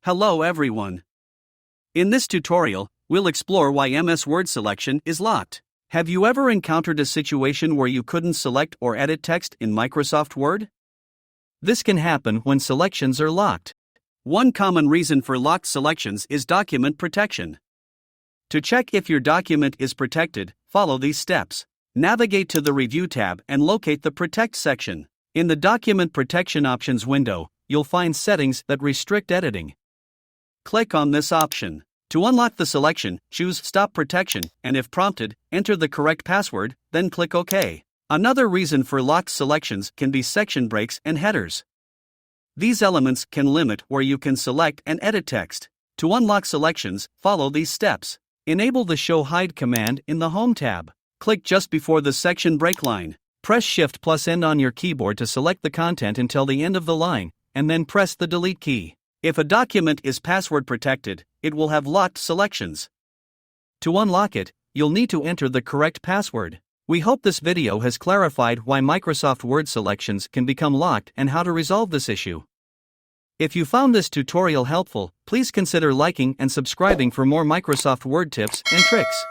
Hello everyone. In this tutorial, we'll explore why MS Word selection is locked. Have you ever encountered a situation where you couldn't select or edit text in Microsoft Word? This can happen when selections are locked. One common reason for locked selections is document protection. To check if your document is protected, follow these steps. Navigate to the Review tab and locate the Protect section. In the Document Protection Options window, you'll find settings that restrict editing. Click on this option. To unlock the selection, choose Stop Protection, and if prompted, enter the correct password, then click OK. Another reason for locked selections can be section breaks and headers. These elements can limit where you can select and edit text. To unlock selections, follow these steps. Enable the Show Hide command in the Home tab. Click just before the section break line. Press Shift+N on your keyboard to select the content until the end of the line, and then press the Delete key. If a document is password protected, it will have locked selections. To unlock it, you'll need to enter the correct password. We hope this video has clarified why Microsoft Word selections can become locked and how to resolve this issue. If you found this tutorial helpful, please consider liking and subscribing for more Microsoft Word tips and tricks.